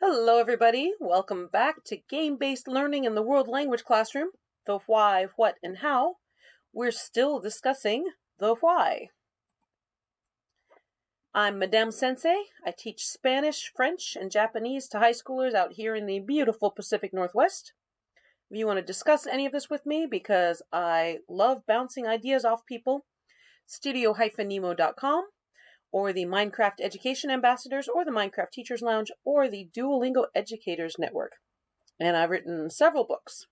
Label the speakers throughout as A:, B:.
A: Hello, everybody. Welcome back to Game-Based Learning in the World Language Classroom, the why, what, and how. We're still discussing the why. I'm Madame Sensei. I teach Spanish, French, and Japanese to high schoolers out here in the beautiful Pacific Northwest. If you want to discuss any of this with me, because I love bouncing ideas off people, studio-nemo.com, or the Minecraft Education Ambassadors, or the Minecraft Teachers Lounge, or the Duolingo Educators Network. And I've written several books.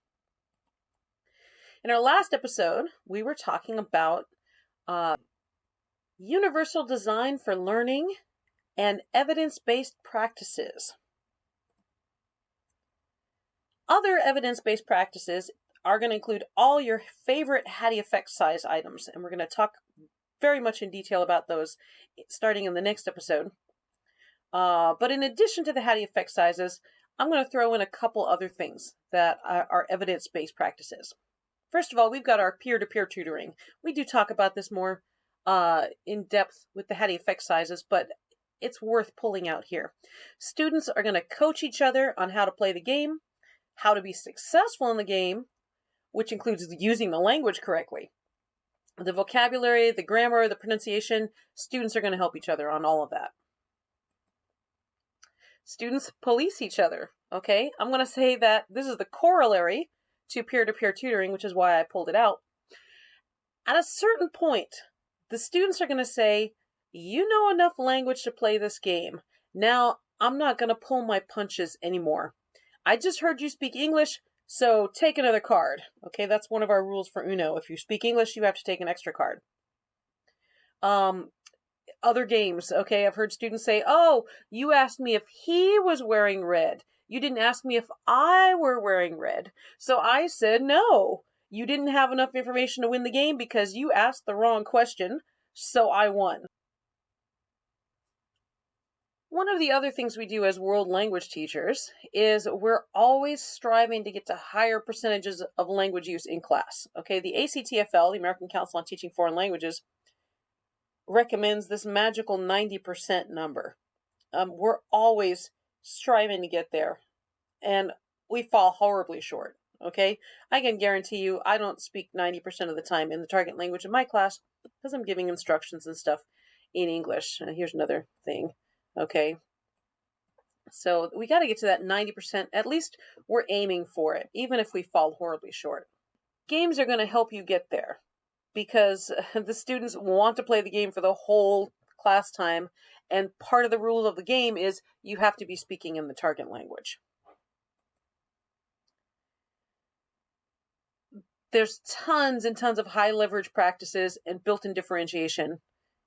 A: In our last episode, we were talking about universal design for learning and evidence-based practices. Other evidence-based practices are going to include all your favorite Hattie effect size items, and we're going to talk very much in detail about those starting in the next episode. But in addition to the Hattie effect sizes, I'm going to throw in a couple other things that are evidence-based practices. First of all, we've got our peer-to-peer tutoring. We do talk about this more in depth with the Hattie effect sizes, but it's worth pulling out here. Students are going to coach each other on how to play the game, how to be successful in the game, which includes using the language correctly. The vocabulary, the grammar, the pronunciation, students are going to help each other on all of that. Students police each other, okay? I'm going to say that this is the corollary to peer-to-peer tutoring, which is why I pulled it out. At a certain point, the students are going to say, you know enough language to play this game. Now, I'm not going to pull my punches anymore. I just heard you speak English, so take another card. Okay, that's one of our rules for Uno. If you speak English, you have to take an extra card. Other games, okay, I've heard students say, oh, you asked me if he was wearing red. You didn't ask me if I were wearing red. So I said, no, you didn't have enough information to win the game because you asked the wrong question, so I won. One of the other things we do as world language teachers is we're always striving to get to higher percentages of language use in class. Okay, the ACTFL, the American Council on Teaching Foreign Languages, recommends this magical 90% number. We're always striving to get there, and we fall horribly short. Okay, I can guarantee you I don't speak 90% of the time in the target language in my class because I'm giving instructions and stuff in English. And here's another thing. Okay, so we got to get to that 90%. At least we're aiming for it, even if we fall horribly short. Games are going to help you get there because the students want to play the game for the whole class time, and part of the rules of the game is you have to be speaking in the target language. There's tons and tons of high leverage practices and built-in differentiation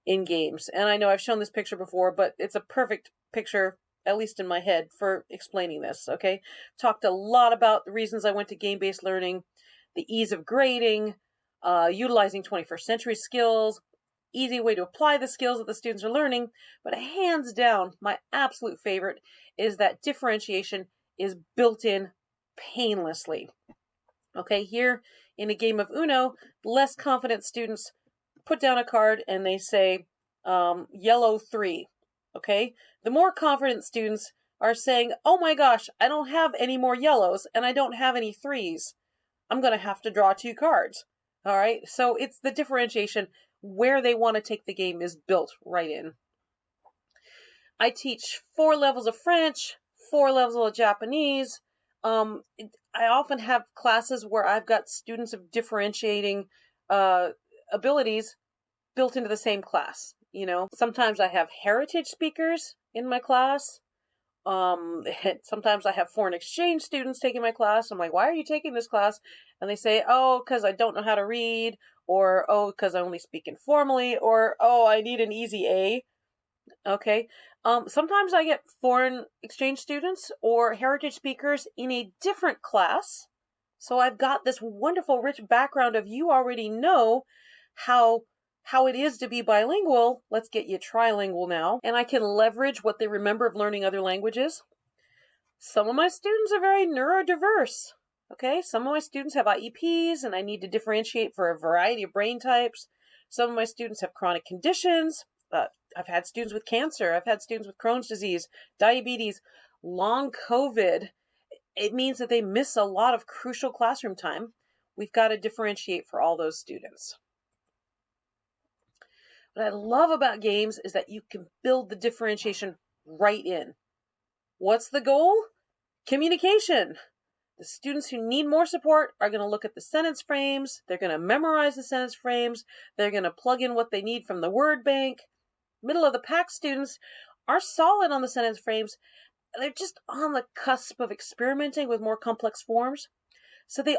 A: in games. And I know I've shown this picture before, but it's a perfect picture, at least in my head, for explaining this, okay? Talked a lot about the reasons I went to game-based learning, the ease of grading, utilizing 21st century skills, easy way to apply the skills that the students are learning, but hands down, my absolute favorite is that differentiation is built in painlessly. Okay, here in a game of Uno, less confident students put down a card and they say yellow 3. Okay, the more confident students are saying, oh my gosh, I don't have any more yellows and I don't have any 3s. I'm going to have to draw 2 cards. All right, so it's the differentiation where they want to take the game is built right in. I teach 4 levels of French, 4 levels of Japanese. I often have classes where I've got students of differentiating abilities built into the same class. You know, sometimes I have heritage speakers in my class. Sometimes I have foreign exchange students taking my class. I'm like, why are you taking this class? And they say, oh, because I don't know how to read, or oh, because I only speak informally, or oh, I need an easy A. Okay. Sometimes I get foreign exchange students or heritage speakers in a different class. So I've got this wonderful, rich background of you already know how it is to be bilingual. Let's get you trilingual now. And I can leverage what they remember of learning other languages. Some of my students are very neurodiverse. Okay, some of my students have IEPs and I need to differentiate for a variety of brain types. Some of my students have chronic conditions. I've had students with cancer. I've had students with Crohn's disease, diabetes, long COVID. It means that they miss a lot of crucial classroom time. We've got to differentiate for all those students. What I love about games is that you can build the differentiation right in. What's the goal? Communication. The students who need more support are going to look at the sentence frames. They're going to memorize the sentence frames. They're going to plug in what they need from the word bank. Middle of the pack students are solid on the sentence frames. They're just on the cusp of experimenting with more complex forms. So they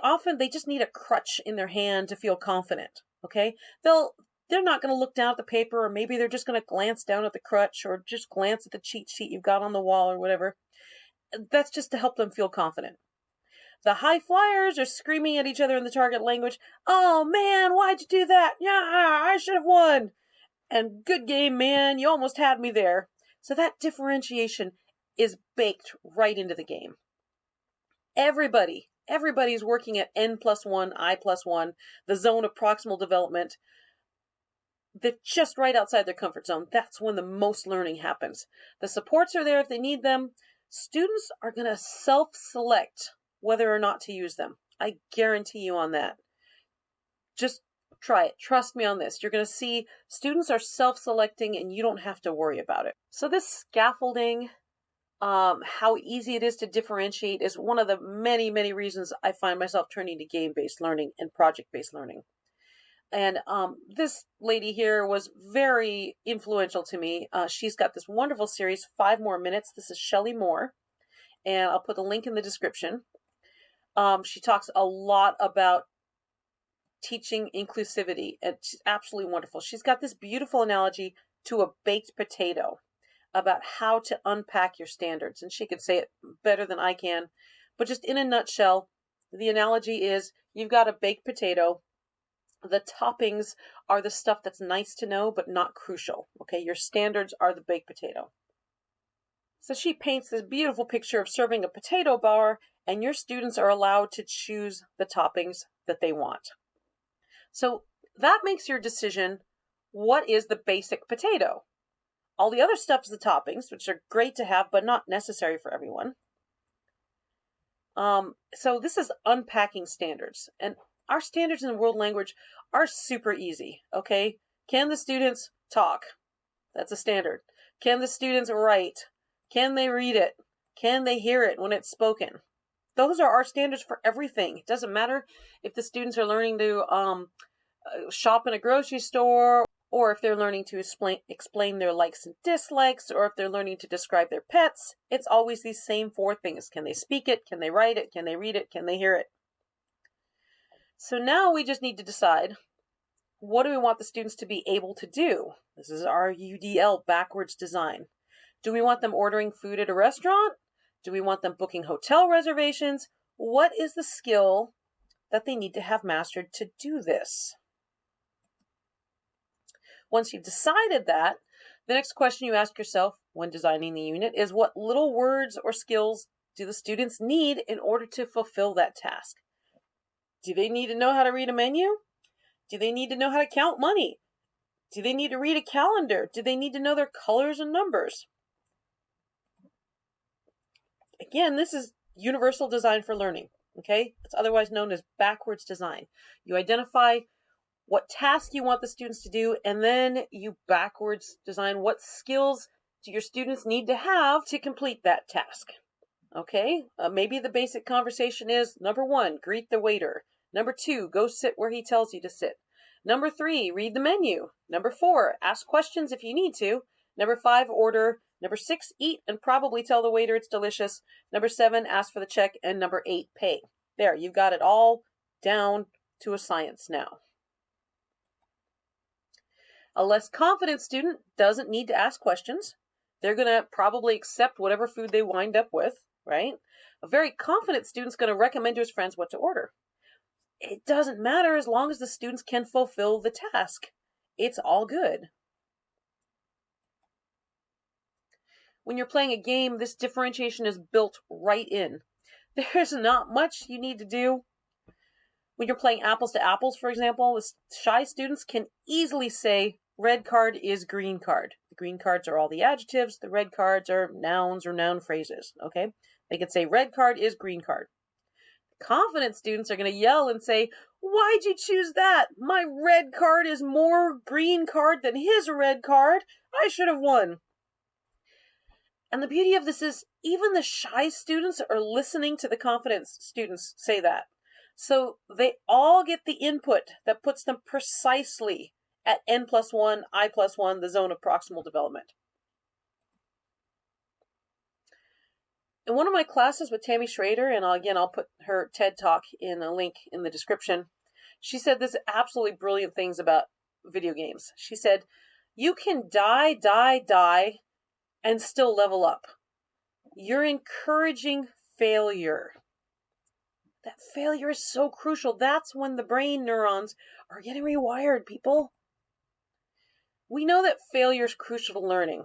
A: just need a crutch in their hand to feel confident. Okay? They're not going to look down at the paper, or maybe they're just going to glance down at the crutch, or just glance at the cheat sheet you've got on the wall or whatever. That's just to help them feel confident. The high flyers are screaming at each other in the target language. Oh man, why'd you do that? Yeah, I should have won. And good game, man, you almost had me there. So that differentiation is baked right into the game. Everybody's working at N+1, I+1, the zone of proximal development. They're just right outside their comfort zone. That's when the most learning happens. The supports are there if they need them. Students are going to self-select whether or not to use them. I guarantee you on that. Just try it. Trust me on this. You're going to see students are self-selecting and you don't have to worry about it. So this scaffolding, how easy it is to differentiate, is one of the many, many reasons I find myself turning to game-based learning and project-based learning. And this lady here was very influential to me. She's got this wonderful series, 5 More Minutes. This is Shelley Moore, and I'll put the link in the description. She talks a lot about teaching inclusivity, and she's absolutely wonderful. She's got this beautiful analogy to a baked potato about how to unpack your standards, and she could say it better than I can. But just in a nutshell, the analogy is you've got a baked potato. The toppings are the stuff that's nice to know, but not crucial. Okay, your standards are the baked potato. So she paints this beautiful picture of serving a potato bar, and your students are allowed to choose the toppings that they want. So that makes your decision, what is the basic potato? All the other stuff is the toppings, which are great to have, but not necessary for everyone. So this is unpacking standards. And our standards in the world language are super easy, okay? Can the students talk? That's a standard. Can the students write? Can they read it? Can they hear it when it's spoken? Those are our standards for everything. It doesn't matter if the students are learning to shop in a grocery store, or if they're learning to explain their likes and dislikes, or if they're learning to describe their pets. It's always these same 4 things. Can they speak it? Can they write it? Can they read it? Can they hear it? So now we just need to decide, what do we want the students to be able to do? This is our UDL, backwards design. Do we want them ordering food at a restaurant? Do we want them booking hotel reservations? What is the skill that they need to have mastered to do this? Once you've decided that, the next question you ask yourself when designing the unit is, what little words or skills do the students need in order to fulfill that task? Do they need to know how to read a menu? Do they need to know how to count money? Do they need to read a calendar? Do they need to know their colors and numbers? Again, this is universal design for learning, okay? It's otherwise known as backwards design. You identify what task you want the students to do, and then you backwards design what skills do your students need to have to complete that task. Okay, maybe the basic conversation is, number 1, greet the waiter. Number 2, go sit where he tells you to sit. Number 3, read the menu. Number 4, ask questions if you need to. Number 5, order. Number 6, eat and probably tell the waiter it's delicious. Number 7, ask for the check. And number 8, pay. There, you've got it all down to a science now. A less confident student doesn't need to ask questions. They're going to probably accept whatever food they wind up with, right? A very confident student's going to recommend to his friends what to order. It doesn't matter as long as the students can fulfill the task. It's all good. When you're playing a game, this differentiation is built right in. There's not much you need to do. When you're playing apples to apples, for example, the shy students can easily say, red card is green card. green cards are all the adjectives. The red cards are nouns or noun phrases, okay? They could say red card is green card. Confident students are going to yell and say, why'd you choose that? My red card is more green card than his red card. I should have won. And the beauty of this is even the shy students are listening to the confident students say that. So they all get the input that puts them precisely at N+1, I+1, the zone of proximal development. In one of my classes with Tammy Schrader, and I'll put her TED Talk in a link in the description, she said this absolutely brilliant things about video games. She said, you can die, and still level up. You're encouraging failure. That failure is so crucial. That's when the brain neurons are getting rewired, people. We know that failure is crucial to learning.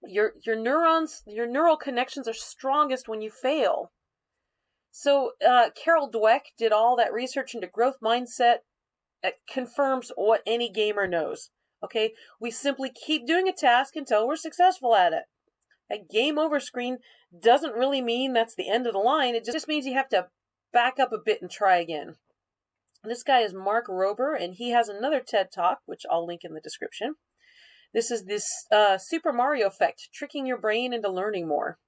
A: Your neurons, your neural connections are strongest when you fail. So Carol Dweck did all that research into growth mindset. It confirms what any gamer knows. Okay, we simply keep doing a task until we're successful at it. A game over screen doesn't really mean that's the end of the line. It just means you have to back up a bit and try again. This guy is Mark Rober, and he has another TED Talk, which I'll link in the description. This is this Super Mario effect, tricking your brain into learning more.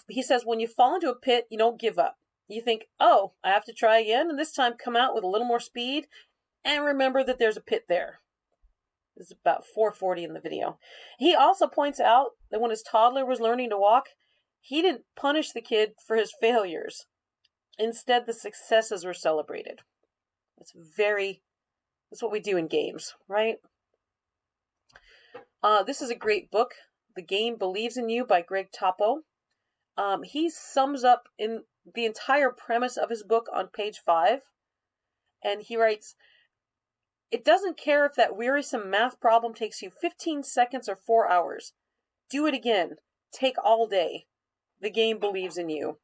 A: He says, when you fall into a pit, you don't give up. You think, oh, I have to try again, and this time come out with a little more speed, and remember that there's a pit there. This is about 4:40 in the video. He also points out that when his toddler was learning to walk, he didn't punish the kid for his failures. Instead, the successes were celebrated. That's what we do in games, right? This is a great book, The Game Believes in You by Greg Toppo. He sums up in the entire premise of his book on page 5. And he writes, it doesn't care if that wearisome math problem takes you 15 seconds or 4 hours. Do it again. Take all day. The game believes in you.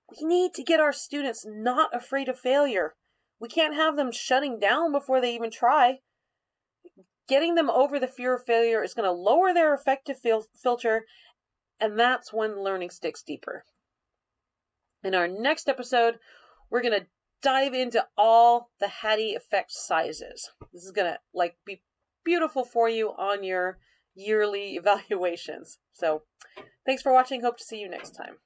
A: We need to get our students not afraid of failure. We can't have them shutting down before they even try. Getting them over the fear of failure is going to lower their affective filter, and that's when learning sticks deeper. In our next episode, we're going to dive into all the Hattie effect sizes. This is going to be beautiful for you on your yearly evaluations. So, thanks for watching. Hope to see you next time.